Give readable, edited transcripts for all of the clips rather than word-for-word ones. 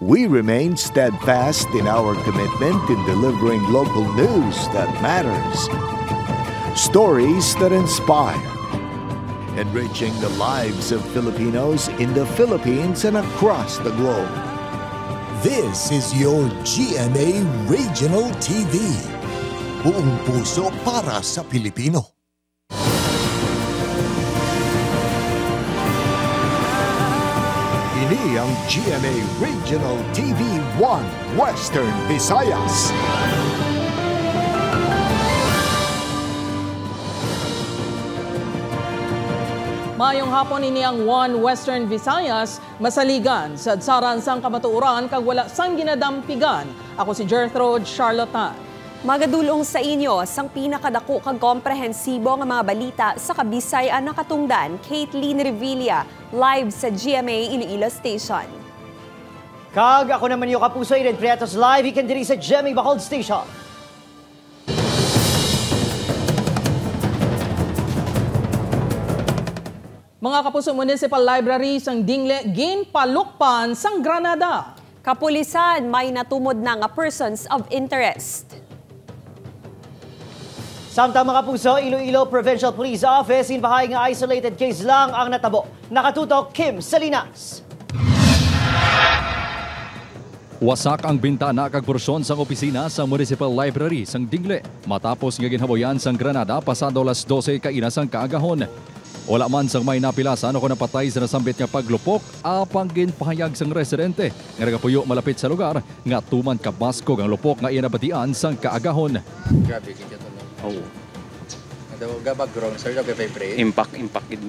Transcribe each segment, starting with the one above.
We remain steadfast in our commitment in delivering local news that matters. Stories that inspire. Enriching the lives of Filipinos in the Philippines and across the globe. This is your GMA Regional TV. Buong puso para sa Pilipino. Ini ang GMA Regional TV 1 Western Visayas. Mayong hapon ini ang One Western Visayas, masaligan sa adsaran sang kamatuoran kag wala sang ginadampigan. Ako si Gertrude Charlotte. Magadulong sa inyo sang pinakadako kag komprehensibo nga mga balita sa Kabisayan na katungdan, Caitlin Revilla, live sa GMA Iloilo Station. Kag ako naman yung kapuso, Eden Prietos, live ikan diri sa GMA Bacolod Station. Mga kapuso, Municipal Library sang Dingle ginpalukpan sang Granada. Kapulisan may natumod na nga persons of interest. Samtang mga puso, Iloilo Provincial Police Office inbahay nga isolated case lang ang natabo. Nakatutok, Kim Salinas. Wasak ang bintana kag porsyon sang opisina sa Municipal Library sang Dingle matapos nga ginhaboyan sang Granada pasado alas 12 kaina sang kaagahon. Wala man sang may napilasan o napatay sa nasambit nga paglupok apang ginpahayag sang residente nga nagapuyo malapit sa lugar nga tuman kabaskog ang lupok nga iya nabatian sang kaagahon. Grabe kinyo to, no? Oo. Gabag ground, sir, nag-vibrate? Impact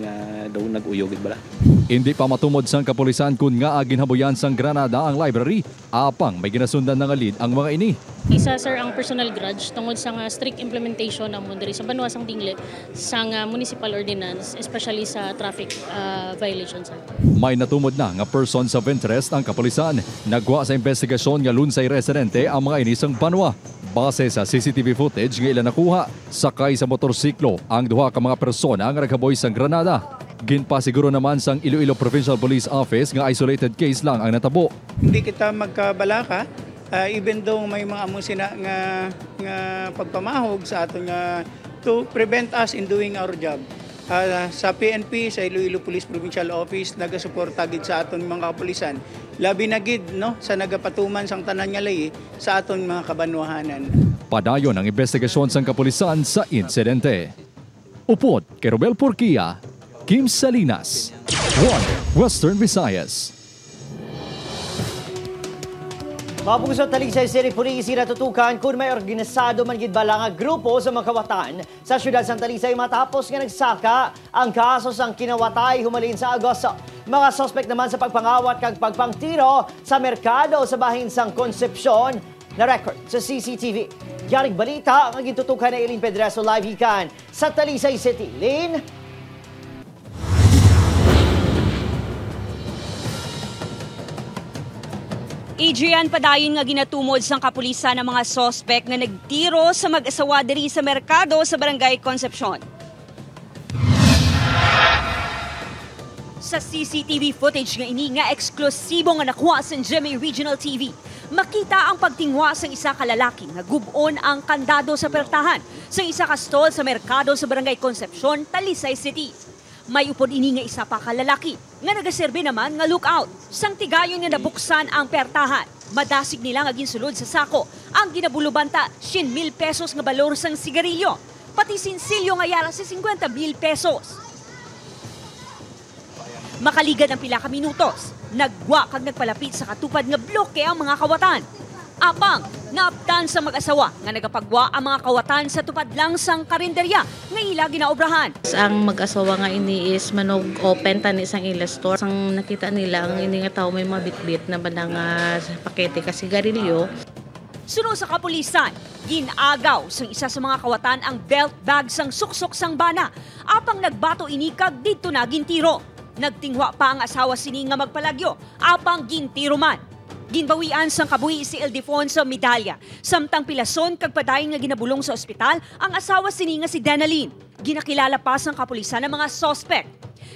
nga daw nag-uyogid bala. Hindi pa matumod sang kapulisan kun nga ginhaboyan sang Granada ang library apang may ginasundan nga lead ang mga ini. Isa sir ang personal grudge tungod sa strict implementation ng diri sa Banwa sang Dingle sang municipal ordinance, especially sa traffic violations. May natumod na nga persons of interest ang kapulisan. Nagwa sa investigasyon nga lunsay residente ang mga ini sang Banwa. Base sa CCTV footage nga ilan nakuha, sakay sa motorsiklo ang duha ka mga persona nga naghaboy sa Granada. Ginpasiguro naman sang Iloilo Provincial Police Office nga isolated case lang ang natabo. Hindi kita magkabalaka, even though may mga amusina nga pagpamahog sa aton nga to prevent us in doing our job. Sa PNP, sa Iloilo Police Provincial Office, nagasuporta gid sa aton mga kapulisan. Labi na gid no, sa nagapatuman sang tanan nga layi sa aton mga kabanwahanan. Padayon ang investigasyon sang kapulisan sa insidente. Upod kay Robel Porquia, Kim Salinas, One Western Visayas. Mapusot Talisay City Police natutukan kung may organisado man gid bala nga grupo sa mga kawatan sa siyudad sang Talisay matapos nga nagsaka ang kaso sang kinawatay humalin sa Agosto. Mga suspect naman sa pagpangawat kag pagpangtiro sa merkado sa bahin sang Concepcion na record sa CCTV. Yaring balita ang gitutukan na Eileen Pedreso live ikan sa Talisay City. Lynn? Adrian, padayon nga ginatumod sang kapulisan ng mga sospek nga nagtiro sa mag-asawa diri sa merkado sa Barangay Concepcion. Sa CCTV footage nga ini nga eksklusibo nga nakuha sa GMA Regional TV, makita ang pagtingwa sa isa ka lalaki nga gubon ang kandado sa pertahan sa isa ka stall sa merkado sa Barangay Concepcion, Talisay City. May upod ini nga isa pa ka lalaki nga nagaserbe naman nga lookout. Sang tigayon nga nabuksan ang pertahan, madasig nila nga ginsulod sa sako ang ginabulubanta 100,000 pesos nga balor sang sigarilyo, pati sinsilyo nga yara sa 50,000 pesos. Makaligad ang pila ka minutos, nagwa kag nagpalapit sa katupad nga bloke ang mga kawatan. Apang naaptan sa mag-asawa nga nagapagwa ang mga kawatan sa tupad lang sang karinderya nga ila ginaobrahan. Ang mag-asawa nga ini is manog open tani sang ila store. Sang nakita nila ang ini nga tao may mga bitbit na bandang pakete ka sigarilyo. Sunod sa kapulisan, ginagaw sang isa sa mga kawatan ang belt bag sang suksok sang bana. Apang nagbato ini kag didto na gintiro. Nagtingwa pa ang asawa sini nga magpalagyo, apang gintiro man. Ginbawian sang kabuhi si Ildefonso Medalla. Samtang pilason kag padayon nga ginabulong sa ospital ang asawa sini nga si Denalyn. Ginakilala pa sang kapulisan ng mga sospek.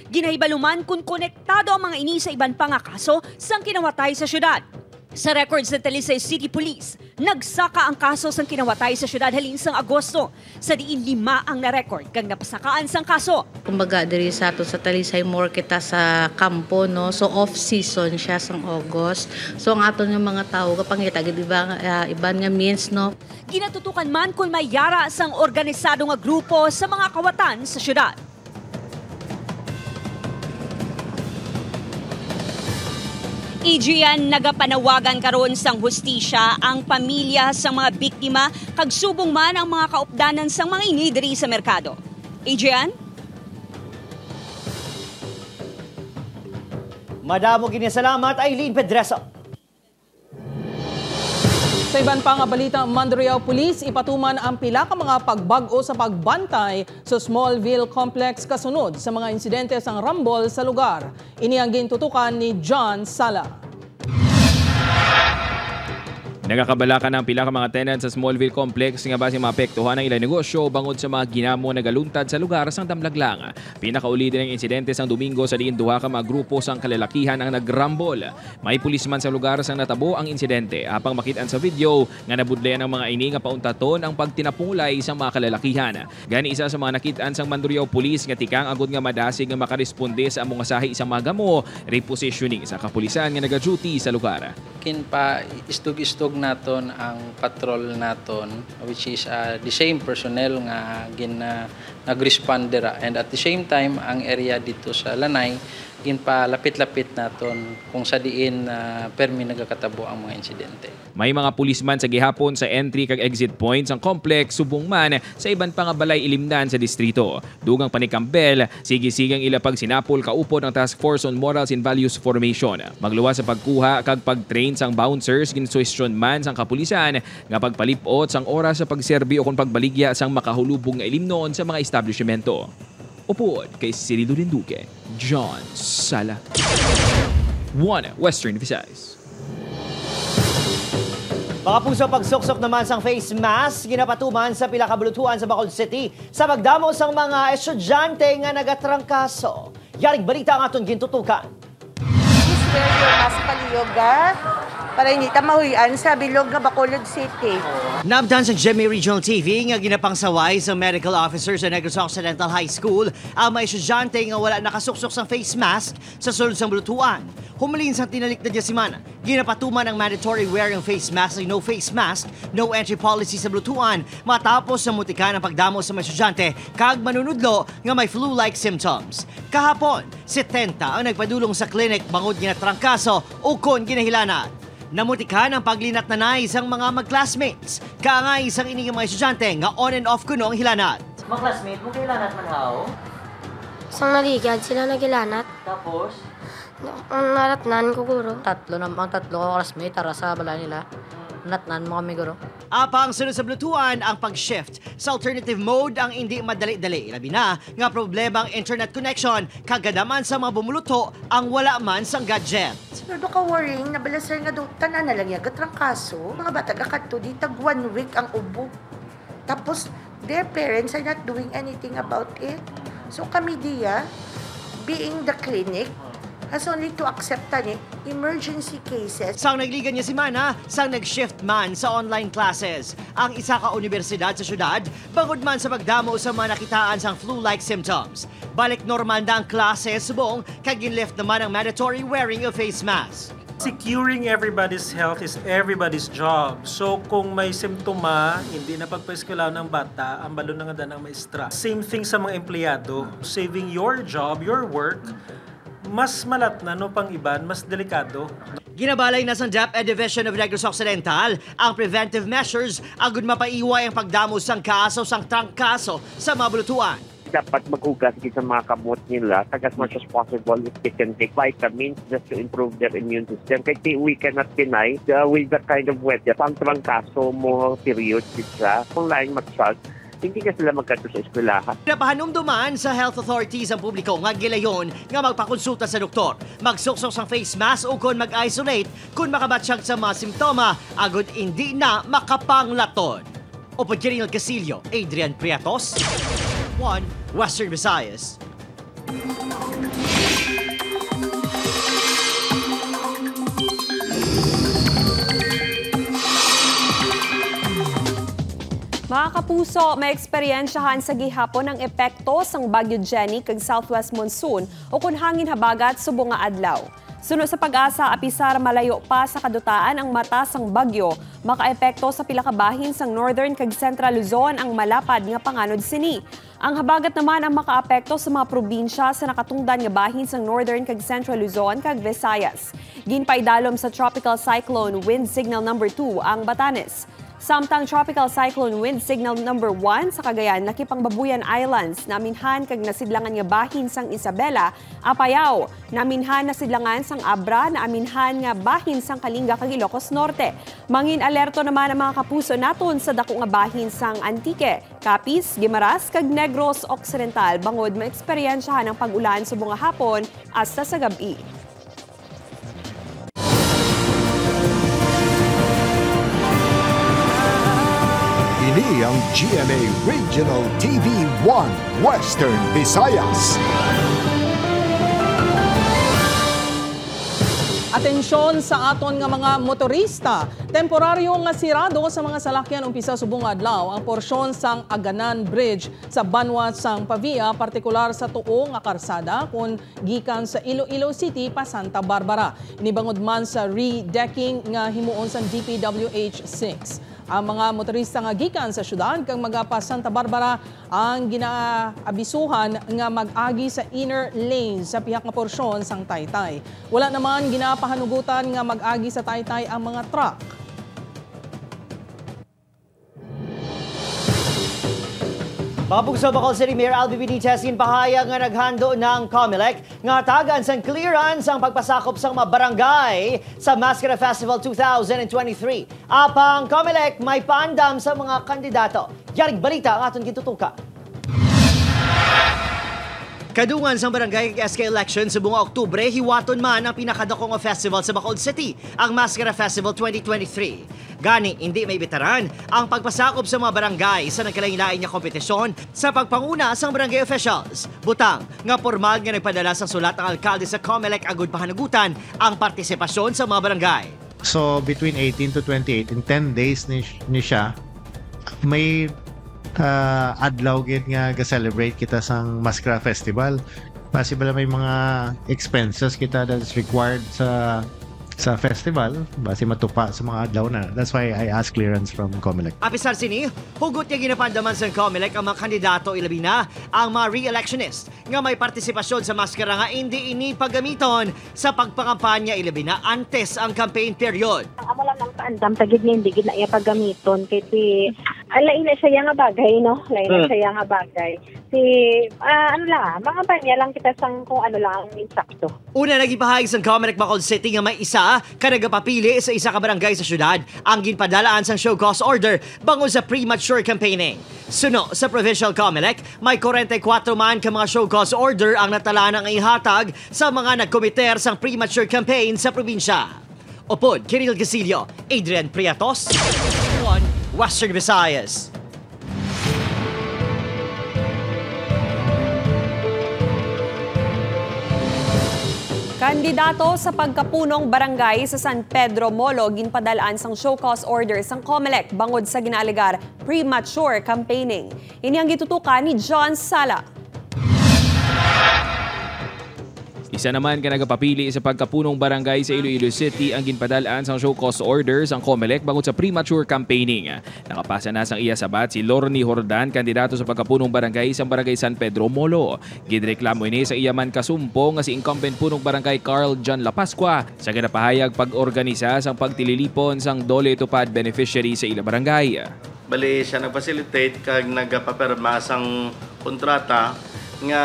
Ginahibaluman kung konektado ang mga ini sa iban pang kaso sang kinawatay sa syudad. Sa records ng Talisay City Police, nagsaka ang kaso sang kinawatay sa siyudad halin sang Agosto. Sa diin 5 ang na-record kang napasakaan sang kaso. Kumbaga diri sa ato sa Talisay more kita sa kampo, no, so off season siya sang August. So ang aton nga mga tao kapangita gid iban nga means, no. Ginatutukan man kung may yara sang organisado nga grupo sa mga kawatan sa siyudad. Adrian, nagapanawagan karon sang hustisya ang pamilya sang mga biktima kag subong man ang mga kaupdanan sang mga ini diri sa merkado. Adrian? Madamo gini salamat, Aileen Pedreso. Sa iban pa nga balita, Mandurriao Police ipatuman ang pila ka mga pagbag-o sa pagbantay sa Smallville Complex kasunod sa mga insidente sang rambol sa lugar. Ini ang gintutukan ni John Sala. Nagakabalakan ng pila ka mga tenant sa Smallville Complex nga base maapektuhan ang ilang negosyo bangod sa mga ginamo nagaluntad sa lugar sang damlaglang. Pinakauli din ang insidente sang Domingo sa diin duha ka mga grupo sang kalalakihan ang nagrambol. May pulisman sa lugar sang natabo ang insidente apang makitaan sa video nga nabudlayan ang mga ini nga pauntaton ang pagtinapulay sa mga kalalakihan. Gani isa sa mga nakitaan sang Mandurriao Police nga tikang agud nga madasig nga makaresponde sa among asahi isang mga gamo repositioning sa kapulisan nga naga-duty sa lugar. Kinpa istog-istog naton ang patrol naton, which is the same personnel nga nag-respond dira, and at the same time ang area dito sa Lanay ginpa lapit-lapit naton kung sa diin permi nagakatabo ang mga insidente. May mga pulisman sa gihapon sa entry kag exit points ang complex subong man sa iban pa nga balay ilimnan sa distrito. Dugang panikambel, sige-sigang ilapag sinapol kaupod ang Task Force on Morals and Values Formation. Magluwas sa pagkuha kag pag-train sang bouncers ginsuwestyon man sang kapulisan nga pagpalipot sang oras sa pagserbi o kung pagbaligya sang makahulubong nga ilimnon sa mga establishmento. Upod kay Cirilo Linduque, John Sala. 1 Western Visayas. Mga puso, pagsuksok naman sang face mask ginapatuman sa pila ka bulutuan sa Bacolod City sa magdamo sang mga estudyante nga nagatrangkaso. Yaring balita ang aton gintutukan. Wear your mask paliyoga para hindi ta mahuyan sa bilog nga Bacolod City. Nabdan sa GMA Regional TV nga ginapangsaway sa medical officer sa Negros Occidental High School ang mga estudyante nga wala nakasuksok sang face mask sa sulod sang bulutuan. Humulin sa tinalik na semana, ginapatuman ang mandatory wearing face mask no face mask, no entry policy sa bulutuan matapos sa mutikan ang pagdamo sa mga estudyante kag manunudlo nga may flu-like symptoms. Kahapon, 70 ang nagpadulong sa clinic bangod ginatrangkaso o kon ginahilanat. Namutikan ang paglinat na nais ang mga mag-classmates. Kaangay isang ining mga estudyante nga on and off kuno ang hilanat. Mga classmate mo hilanat man how? Isang naligad sila nagilanat. Tapos? Ang naratnan ko guro. Tatlo ko classmate tara sa balay nila. Natnan mo kami guro. Apang sunod sa blutuan ang pag-shift sa alternative mode ang hindi madali-dali. Labi na nga problemang internet connection kagadaman sa mga bumuluto ang wala man sang gadget. Pero ka worrying na balasar nga doon tanan na lang yagat rang kaso. Mga bata kakadto di tag 1 week ang ubo. Tapos their parents are not doing anything about it. So kami diya, being the clinic, has only to accept emergency cases. Sang nagligan niya si Mana, sang nag-shift man sa online classes. Ang isa ka universidad sa syudad, bangod man sa pagdamo sa mga nakitaan sang flu-like symptoms. Balik normal na ang classes subong, kagin-lift naman ang mandatory wearing of face mask. Securing everybody's health is everybody's job. So kung may simptoma, hindi na pagpa-eskwelahan ng bata, ang balo na nga ng maestra. Same thing sa mga empleyado. Saving your job, your work, mas malat na no pang iban, mas delikado. Ginabalay na sa DepEd Division of Negros Occidental ang preventive measures agud mapaiway ang pagdamo sang kaso sang trangkaso sa mga bulutuan. Dapat maghugas sa mga kamot nila as much as possible if they can take vitamins just to improve their immune system. Kasi we cannot deny with that kind of weather, ang trangkaso mo period sila, kung laing mag-salt, hindi ka sila magkato sa eskwelahan. Napahanumduman sa health authorities ang publiko nga gilayon nga magpakonsulta sa doktor, magsuksok sang face mask o kung mag-isolate kung makabatsyag sa mga simptoma agud hindi na makapanglaton. Opo, Jerino Casillo, Adrian Priatos, 1 Western Visayas. Mga kapuso, may eksperyensyahan sa gihapon ang epekto sang Bagyo Jenny kag Southwest Monsoon o kun hangin habagat subong nga adlaw. Sunod sa pag-asa, apisar malayo pa sa kadutaan ang mata sang bagyo, makaepekto sa pila ka bahin sang Northern kag Central Luzon ang malapad nga panganod sini. Ang habagat naman ang makaapekto sa mga probinsya sa nakatungdan nga bahin sang Northern kag Central Luzon kag Visayas. Ginpaidalom sa Tropical Cyclone Wind Signal number 2 ang Batanes. Samtang Tropical Cyclone Wind Signal number 1 sa Cagayan nakipang Babuyan Islands, naminhan kag nasidlangan nga bahin sang Isabela, Apayao, naminhan nasidlangan sang Abra, naaminhan nga bahin sang Kalinga kag Ilocos Norte. Mangin alerto naman ang mga kapuso naton sa dako nga bahin sang Antique, Capiz, Guimaras kag Negros Occidental bangod maeksperiensyahan ang pag-ulan subong nga hapon hasta sa gabi. Ini ang GMA Regional TV 1 Western Visayas. Atensyon sa aton nga mga motorista. Temporaryo nga sirado sa mga salakyan umpisa subong adlaw ang porsyon sang Aganan Bridge sa Banwa sang Pavia, partikular sa tuo nga karsada kun gikan sa Iloilo City pa Santa Barbara. Inibangod man sa redecking nga himuon sang DPWH 6. Ang mga motorista nga gikan sa syudad kang magapa Santa Barbara ang ginaabisuhan nga mag-agi sa inner lane sa pihak nga porsyon sang Taytay. Wala naman ginapahanugutan nga mag-agi sa Taytay ang mga truck. Mabug sa Bacolod City Mayor Albi Benitez pahayag nga naghando ng COMELEC nga tagan sang clearance ang pagpasakop sang mga barangay sa Mascara Festival 2023. Apang COMELEC may paandam sa mga kandidato. Yarig balita ang aton gitutuka. Kadungan sa barangay SK election sa buong Oktubre, hiwaton man ang pinakadako nga festival sa Bacolod City, ang Mascara Festival 2023. Gani, hindi may bitaran ang pagpasakop sa mga barangay sa nagkalain-lain nga kompetisyon sa pagpanguna sa barangay officials. Butang nga formal nga nagpadala sa sulat ang alkalde sa COMELEC agud pahanagutan ang partisipasyon sa mga barangay. So between 18 to 28, in 10 days ni siya, may adlaw gid nga ga-celebrate kita sang Mascara Festival. Possible may mga expenses kita that's required sa festival base matupa sa mga adlaw na. That's why I asked clearance from COMELEC. Apisar sini, hugot niya ginapandaman sa COMELEC ang mga kandidato ilabi na ang mga re-electionist nga may partisipasyon sa maskara nga hindi ini paggamiton sa pagpangampanya ilabi na antes ang campaign period. Ang amo lang ang paandam tagid niya hindi gid na iya paggamiton kay lain na siya nga bagay, no? Lain na siya nga bagay. Mga banya lang kita sang kung ano lang ang insakto. Una nagipahayag sa COMELEC Bacolod City nga may isa ka nagapapili sa isa ka barangay sa syudad ang ginpadalaan sang show cause order bangod sa premature campaigning. Suno sa Provincial COMELEC, may 44 man ka mga show cause order ang natalaan ang ihatag sa mga nagkomiter sang premature campaign sa probinsya. Upod, Kiril Gasilio, Adrian Priatos, Western Visayas. Kandidato sa pagkapunong barangay sa San Pedro Molo ginpadalaan sang show cause order sang COMELEC bangod sa ginaligar premature campaigning. Ini ang gitutukan ni John Sala. Isa naman ka nagapapili sa pagkapunong barangay sa Iloilo City ang ginpadalaan sang show cause orders ang COMELEC bangod sa premature campaigning. Nakapasa na sang iya sabat si Lorny Jordan, kandidato sa pagkapunong barangay sa barangay San Pedro Molo. Gidreklamo ini sa iya man kasumpo nga si incumbent punong barangay Carl John La Pascua sa ginapahayag pag-organisa sang pagtililipon sang dole tupad beneficiary sa ila barangay. Bali siya nag-facilitate kag nagpaperma sang kontrata nga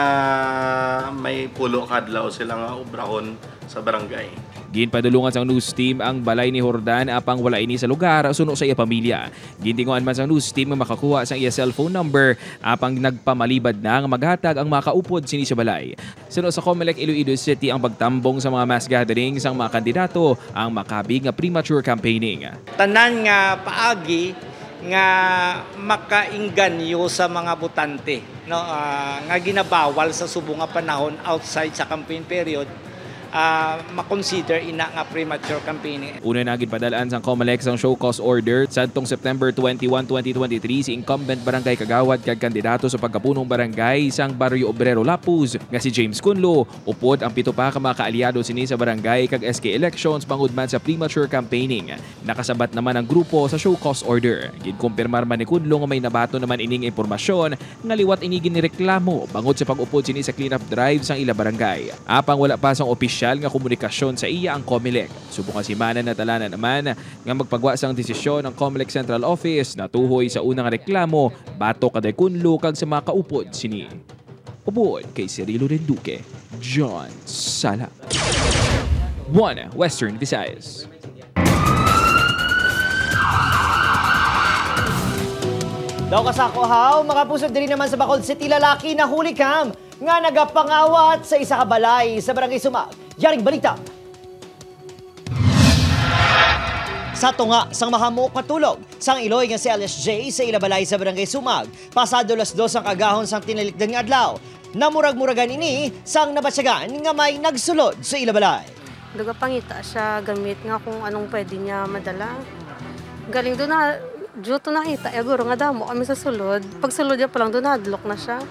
may pulo kadlaw sila nga obrahon sa barangay. Ginpadulungan sang news team ang balay ni Jordan apang wala ini sa lugar suno sa iya pamilya. Gintinguan man sang news team nga makakuha sang iya cellphone number apang nagpamalibad na nga maghatag ang makaupod sini sa balay. Suno sa COMELEC Iloilo City ang pagtambong sa mga mass gatherings ang mga kandidato ang makabig nga premature campaigning. Tanan nga paagi nga makainganyo sa mga botante, no, nga ginabawal sa subong nga panahon outside sa campaign period makonsider ina nga premature campaigning. Una na gidpadalaan sang COMELEC ang show cause order sadtong September 21, 2023 si incumbent barangay Kagawad kag kandidato sa pagkapunong barangay sang Barrio Obrero Lapuz nga si James Cunlo upod ang pito pa ka mga kaalyado sini sa barangay kag SK elections bangod man sa premature campaigning. Nakasabat naman ang grupo sa show cause order. Ginkumpirmar man ni Cunlo nga may nabato naman ining impormasyon nga liwat ini ginireklamo bangod sa pag-upod sini sa cleanup drive sang ila barangay. Apang wala pa sang opisyal nga komunikasyon sa iya ang COMELEC. Subong simanan na talanan naman nga magpagwa sang desisyon ng COMELEC Central Office na tuhoy sa unang reklamo bato kaday Cunlo kag sa mga kaupod sini. Ubod kay Cirilo Renduque, John Sala. 1 Western Visayas. Daw kasako haw, mga puso diri naman sa Bacolod City lalaki na huli kam nga nagapangawat sa isa ka balay sa Barangay Sumag. Yaring balita. Sa tunga sang mahamok matulog sang iloy nga si LSJ sa ilabalay sa Barangay Sumag. Pasado las 2 ang kagahon sang tinalikdan nga adlaw. Namurag-muragan ini sang nabatsagan nga may nagsulod sa ilabalay. Nagapangita siya gamit nga kung anong pwede niya madala. Galing doon na dito nakita, guro nga damo kami sa sulod. Pag sulod niya pa lang, doon hadlock na siya.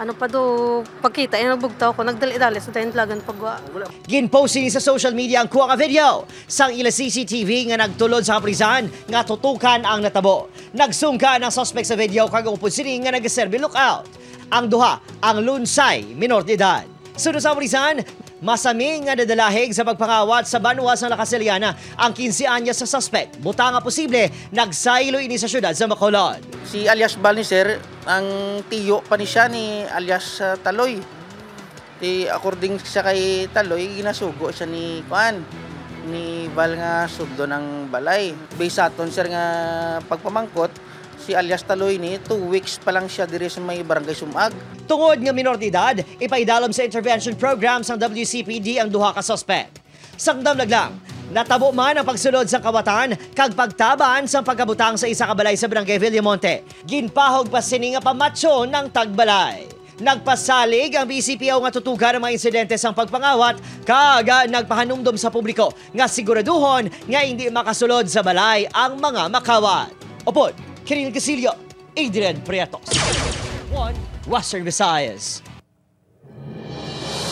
Ano pa do, pagkita, nagbugtaw ko, nagdali-dali sa tayo talagang pagwa. Ginpost ni sa social media ang kuha nga video sang ila CCTV nga nagtulod sa kaprisan nga tutukan ang natabo. Nagsungka ng suspect sa video kag upod sini nga nagaserve lookout. Ang duha, ang lunsay, minor de edad. Sunod sa kaprisan, masami nga dadalahig sa pagpangawat sa banwa sa Lakasiliana ang 15 anyos sa suspect. Buta nga posible, nagsaylo ini sa syudad sa Bacolod. Si alias Balniser, ang tiyo pa ni siya ni alias Taloy. According sa kay Taloy, ginasugo siya ni Juan, ni Val nga sugdo ng balay. Based aton sir nga pagpamangkot, si alias Taloy ni 2 weeks pa lang siya diri sa may Barangay Sumag. Tungod nga minor de edad, ipaidalom sa intervention program sang WCPD ang duha ka suspect. Sang damlag lang, natabo man ang pagsulod sa kawatan kag pagtaban sang pagkabutang sa isa ka balay sa Barangay Villamonte. Ginpahog pa sini nga pamatsyo ng tagbalay. Nagpasalig ang BCPO nga tutugan ang mga insidente sang pagpangawat kag nagpahanumdom sa publiko nga siguraduhon nga hindi makasulod sa balay ang mga makawat. Opod, Kiril Casillo, Adrian Prietos. 1 Western Visayas.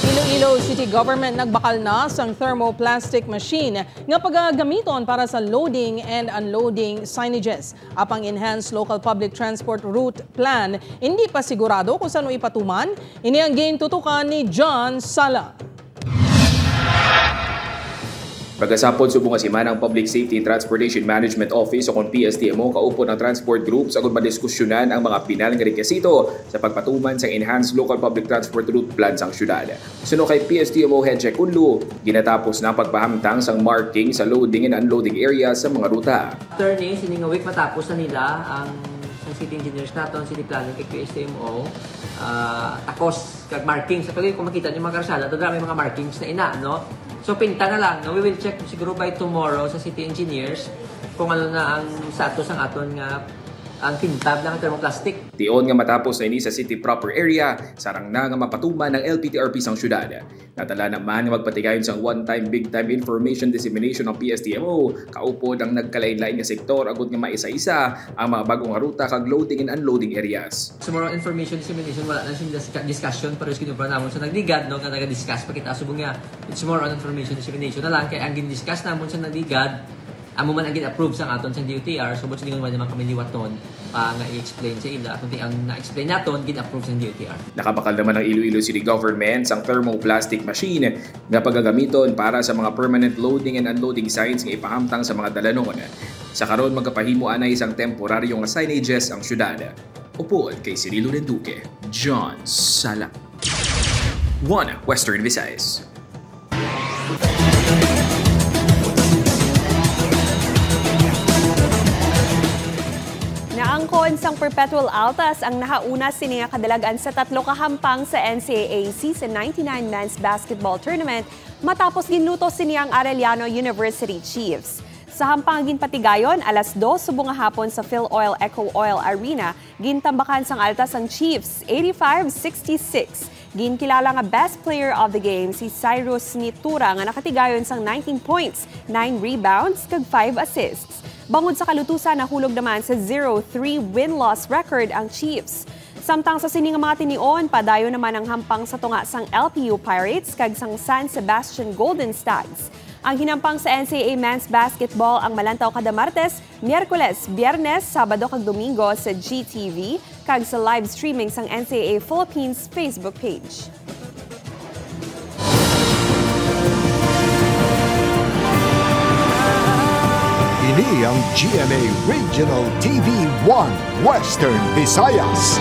Iloilo City Government nagbakal na sang thermoplastic machine nga pagagamiton para sa loading and unloading signages. Apang Enhanced Local Public Transport Route Plan, hindi pa sigurado kung saan ipatuman. Ini ang gintutukan ni John Sala. Pagkasapod subong nga simana ang Public Safety and Transportation Management Office o kung PSTMO kaupo ng transport groups agud madiskusyonan ang mga pinal nga rekisito sa pagpatuman sa Enhanced Local Public Transport Route Plan sang syudad. Suno kay PSTMO Head Che Cunlo, ginatapos na pagpahamtang sang marking sa loading and unloading area sa mga ruta. After ni sining week matapos na nila ang city engineers naton, city planning kay PSTMO, takos kag marking sa kung makita niyo mga karsada, doon may mga markings na ina, no? So pinta na lang, no? We will check siguro by tomorrow sa city engineers kung ano na ang status ng aton nga ang pintab ng thermoplastic. Tion nga matapos na ini sa city proper area, sarang na nga mapatuman ng LPTRP sang syudad. Natala naman nga magpatigayon sang one-time big-time information dissemination ng PSTMO, kaupod ang nagkalain-lain nga sektor agud nga maisa-isa ang mga bagong ruta kag loading and unloading areas. Tomorrow information dissemination wala na sing discussion pero sino pa namon sa nagdigad no nga naga-discuss pa kita subong nga it's more on information dissemination na lang kay ang gin-discuss namon sa nagdigad amo man ang gin-approve sa aton sa DOTR so but singon man kami liwaton nga i-explain sa ila aton ang na-explain naton gin-approve sa DOTR. Nakabakal naman ang Iloilo City Government sang thermoplastic machine nga pagagamiton para sa mga permanent loading and unloading signs nga ipahamtang sa mga dalanon. Sa karon magkapahimo anay isang temporaryong signages ang syudad. Upod kay Cirilo Renduque, John Sala. 1 Western Visayas. Naangkon sang Perpetual Altas ang nahauna sini nga kadalagan sa 3 kahampang sa NCAA Season 99 Men's Basketball Tournament matapos ginluto sini ang Arellano University Chiefs. Sa hampang ginpatigayon, alas 2 subong nga hapon sa PhilOil Eco Oil Arena, gintambakan sang Altas ang Chiefs 85-66. Ginkilala nga best player of the game si Cyrus Nitura nga nakatigayon sang 19 points, 9 rebounds, kag 5 assists. Bangod sa kalutusan, nahulog naman sa 0-3 win-loss record ang Chiefs. Samtang sa sining mga tinion, padayo naman ang hampang sa tunga sang LPU Pirates kag sang San Sebastian Golden Stags. Ang hinampang sa NCAA Men's Basketball ang malantaw kada Martes, Miyerkules, Biyernes, Sabado kag Domingo sa GTV kag sa live streaming sang NCAA Philippines Facebook page. Ini ang GMA Regional TV 1 Western Visayas.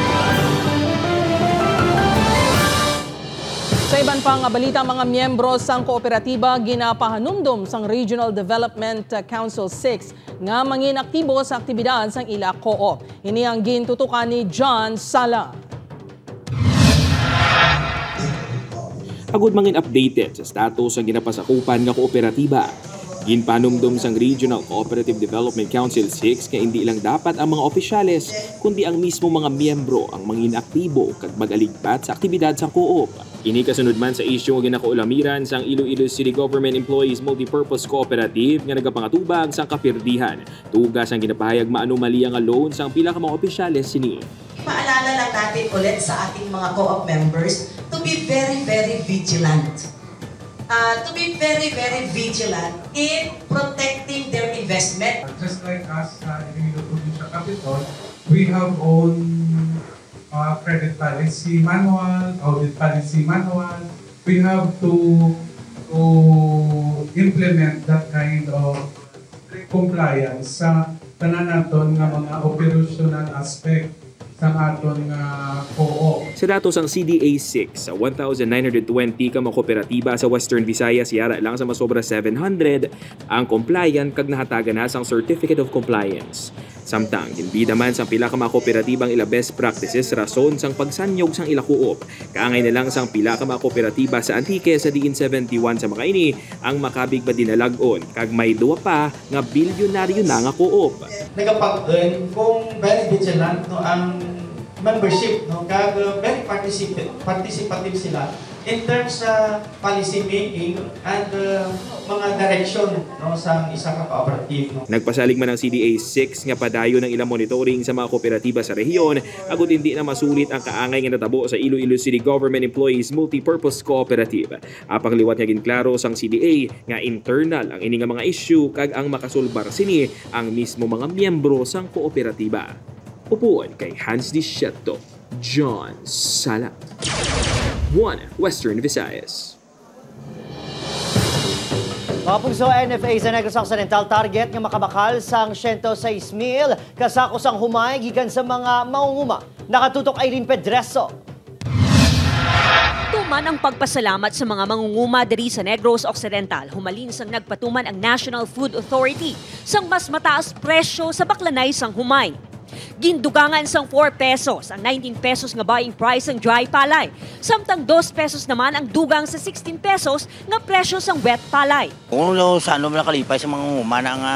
Sa iban pang balita, mga miyembro sang kooperatiba ginapahanumdum sang Regional Development Council 6 nga mangin aktibo sa aktibidad sang ila co-op. Ini ang gintutukan ni John Sala. Agud mangin updated sa status ang ginapasakupan nga kooperatiba. Ginpanumdum sang Regional Cooperative Development Council 6 nga hindi lang dapat ang mga opisyales kundi ang mismo mga miyembro ang mangin aktibo kag magaligpat sa aktibidad sa co-op. Ini kasunod man sa isyu nga ginakaulamiran sang Iloilo City Government Employees Multipurpose Cooperative nga nagapangatubag sang kapirdihan. Tugas ang ginapahayag maanomalya nga loan sang pila ka mga opisyales sini. Paalala lang natin ulit sa ating mga co-op members to be very, very vigilant. In protecting their investment. Just like us in the Provincial Capital, we have own credit policy manual, audit policy manual. We have to implement that kind of compliance sa tananaton nga mga operational aspect sa aton co-op. Sa datos ang CDA 6 sa 1,920 ka mga kooperatiba sa Western Visayas, yara lang sa masobra 700 ang compliant kag nahatagan na sang Certificate of Compliance. Samtang ginbida man sang pila ka mga kooperatibang ila best practices rason sang pagsanyog sang ila co-op. Kaangay na lang sang pila ka mga kooperatiba sa Antique sa diin 71 sa mga ini ang makabig ba dinalag-on kag may duwa pa nga bilyonaryo na nga co-op. Nagapag-earn kung very vigilant no ang membership no kag very participative sila in terms sa policy making and mga direction no sa isa ka cooperative no. Nagpasalig man ang CDA 6 nga padayon ng ilang monitoring sa mga kooperatiba sa rehiyon agud hindi na masulit ang kaangay nga natabo sa Iloilo City Government Employees Multipurpose Cooperative. Apang liwat nga ginklaro sang CDA nga internal ang ini nga mga issue kag ang makasulbar sini ang mismo mga miyembro sang kooperatiba. Upuan kay Hans Dischetto, John Sala. 1 Western Visayas. Mga pugso, NFA sa Negros Occidental target nga makabakal sang 106,000 kasako sang humay gikan sa mga mangunguma. Nakatutok Irene Pedreso. Tuman ang pagpasalamat sa mga mangunguma diri sa Negros Occidental. Humalin sang nagpatuman ang National Food Authority sang mas mataas presyo sa baklanay sang humay. Gindugangan sang 4 pesos ang 19 pesos nga buying price ng dry palay. Samtang 2 pesos naman ang dugang sa 16 pesos nga presyo sang wet palay. Kung saan mo nakalipay sa mga humana nga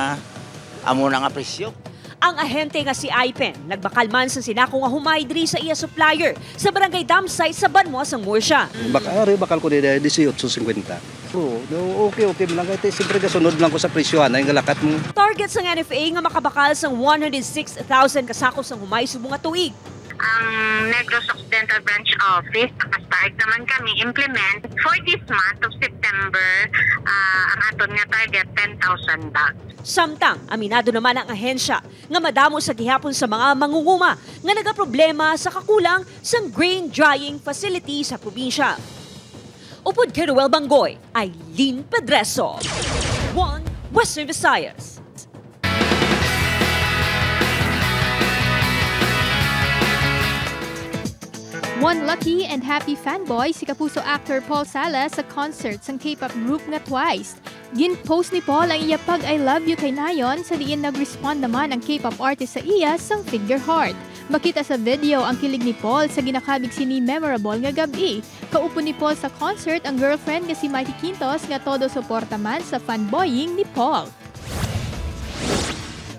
amo na nga presyo. Ang ahente nga si Ipen nagbakal man sa sinako nga humay diri sa iya supplier sa barangay dam site sa Banwa sang Murcia. Bakal ko di 18.50. Okay lang kay siyempre kasunod lang ko sa presyohan ay galakat mo. Target sang NFA nga makabakal sang 106,000 kasako sang humay subong nga tuig. Ang Negros Occidental Branch Office, nakastart naman kami implement for this month of September, ang aton nga target 10,000 bags. Samtang, aminado naman ang ahensya nga madamo sa gihapon sa mga mangunguma nga nagaproblema sa kakulang sang grain drying facility sa probinsya. Upod kay Ruel Bangoy, Aileen Pedreso. 1 Western Visayas. One lucky and happy fanboy si Kapuso actor Paul Sala sa concert sang K-pop group nga Twice. Gin-post ni Paul ang iya pag I love you kay Nayon sa diin nag-respond naman ang K-pop artist sa iya sang figure heart. Makita sa video ang kilig ni Paul sa ginakabig sini memorable nga gabi. Kaupo ni Paul sa concert ang girlfriend nga si Mikey Quintos nga todo suporta man sa fanboying ni Paul.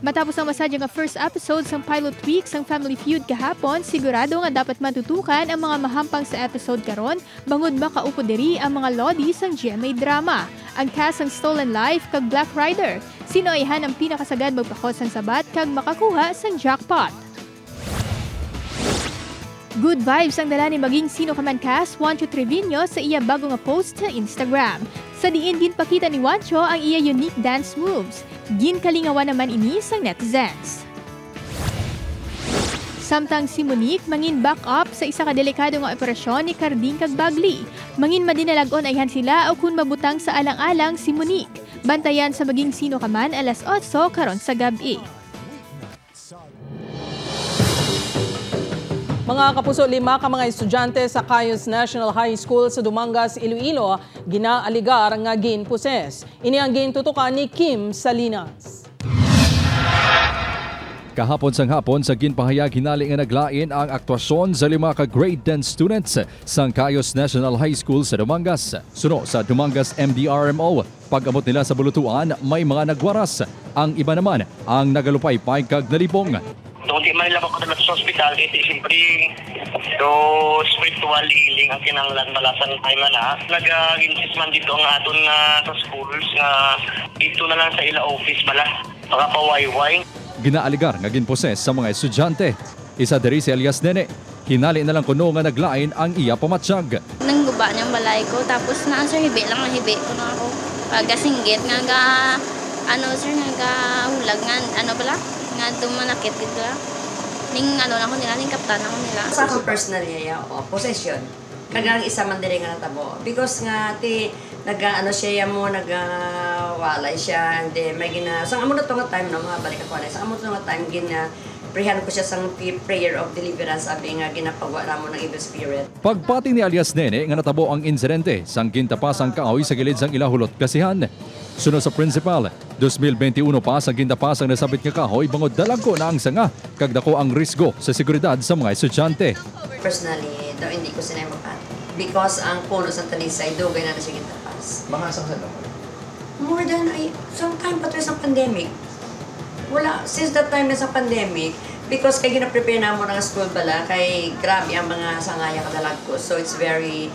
Matapos ang masadya nga first episode sang pilot week sang Family Feud kahapon, sigurado nga dapat matutukan ang mga mahampang sa episode karon bangod makaupo diri ang mga lodi sang GMA drama. Ang cast sang Stolen Life kag Black Rider. Sino ayhan ang pinakasagad magpakot sang sabat kag makakuha sang jackpot. Good vibes ang dala ni maging sino ka man cast Juancho Trevino sa iya bago nga post sa Instagram. Sa diin ginpakita ni Juancho ang iya unique dance moves. Ginkalingawan naman ini sa netizens. Samtang si Monique mangin back up sa isa ka delikado nga operasyon ni Carding kag Bagli. Mangin madinalagon ayhan sila o kun mabutang sa alang-alang si Monique. Bantayan sa maging sino ka man alas 8 karon sa gabi. Mga kapuso, 5 ka mga estudyante sa Cayos National High School sa Dumangas, Iloilo, ginaaligar nga ginposes. Ini ang gintutukan ni Kim Salinas. Kahapon sang hapon sa ginpahayag hinali nga naglain ang aktwasyon sa 5 ka grade 10 students sa Cayos National High School sa Dumangas. Suno sa Dumangas MDRMO, pag-amot nila sa bulutuan, may mga nagwaras. Ang iba naman ang nagalupay-pay kag nalibong. So, di man nila makatulad sa hospital, iti siyempre, so, spiritual healing ang kinanglan malasan ay mana. Nag-insist man dito ang aton sa schools nga dito na lang sa ila office bala, makapawayway. Ginaaligar nga ginposes sa mga estudyante. Isa diri si Elias Nene. Hinali na lang kuno nga naglain ang iya pamatsyag. Nangguba niyang balay ko, tapos na-answer hibi lang ang hibi ko na ako. Pagkasinggit nga sir, hulag nga, bala? Nga dumanakit dito. Ning ako nila, ning kaptan ako nila. Sa akong personal niya, possession. Kagang isa man diri nga natabo. Because nga, siya mo, walay siya, and then may sang amo na to nga time, no, mga balik ako, sang amo to nga time, prehan ko siya sang prayer of deliverance, sabi nga ginapagwala mo ng evil spirit. Pagpati ni alias Nene nga natabo ang insidente sang gintapasang kaoy sa gilid sang ilahulot kasihan. Sunod sa principal, 2021 pa sang gintapasang nasabit nga kahoy bangod dalagko na ang sanga kag dako ang risgo sa seguridad sa mga estudyante. Personally, daw hindi ko sinay mapat. Because ang puno sa Talisay, dugay na siya gintapas. Mga asang sa More than sometime pa sa pandemic. Wala, since that time na sa pandemic, because kay gina-prepare na mo ng school bala, kay grabe ang mga sangaya kadalag ko. So it's very,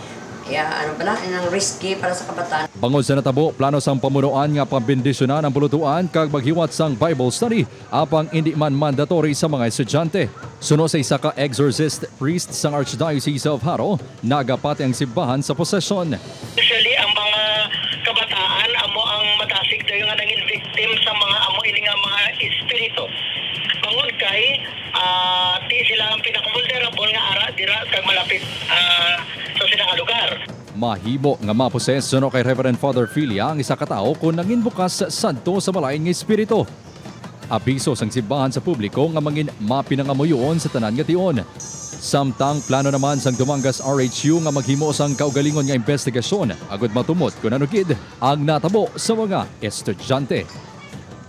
risky para sa kabataan. Bangod sa natabo, plano sang pamunuan nga pambindisyonan ang bulutuan kag maghiwat sang Bible study apang hindi man mandatory sa mga estudyante. Suno sa isa ka exorcist priest sang Archdiocese of Haro, nagapati ang simbahan sa posesyon. Usually, ang mga kabataan, amo ang matasig tayo nga naging victim sa mga amo ini nga mga espiritu. Bangod kay, di sila ang pinaka-vulnerable nga ara, dira kag malapit sa sinang lugar. Mahibo nga maposes suno kay Reverend Father Filia ang isa ka tawo kung nangin bukas santo sa malain nga espiritu. Abiso sang simbahan sa publiko nga mangin mapinangamuyon sa tanan nga tion. Samtang plano naman sang Dumangas RHU nga maghimo sang kaugalingon nga investigasyon agud matumot kung anukid ang natabo sa mga estudyante.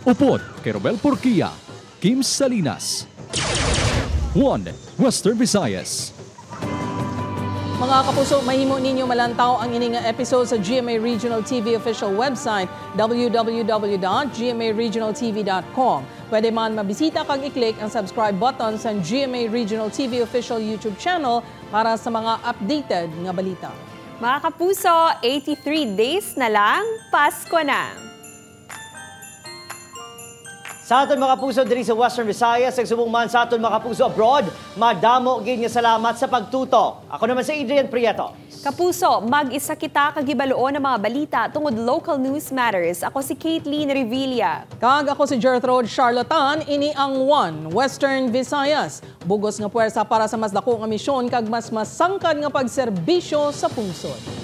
Upod kay Robel Porquia, Kim Salinas, 1 Western Visayas. Mga kapuso, mahimo ninyo malantaw ang ining episode sa GMA Regional TV official website www.gmaregionaltv.com. Pwede man mabisita kag i-click ang subscribe button sa GMA Regional TV official YouTube channel para sa mga updated nga balita. Mga kapuso, 83 days na lang, Pasko na! Sa aton mga kapuso diri sa Western Visayas, nagsubong man sa aton mga kapuso abroad, madamo gid nga salamat sa pagtutok. Ako naman si Adrian Prieto. Kapuso, mag-isa kita kagibaluon ng mga balita tungod local news matters. Ako si Caitlin Revilla. Kag ako si Gertrude Charlatan, ini ang 1 Western Visayas. Bugos nga puwersa para sa mas dako nga misyon kag mas masangkad nga pagserbisyo sa pungsod.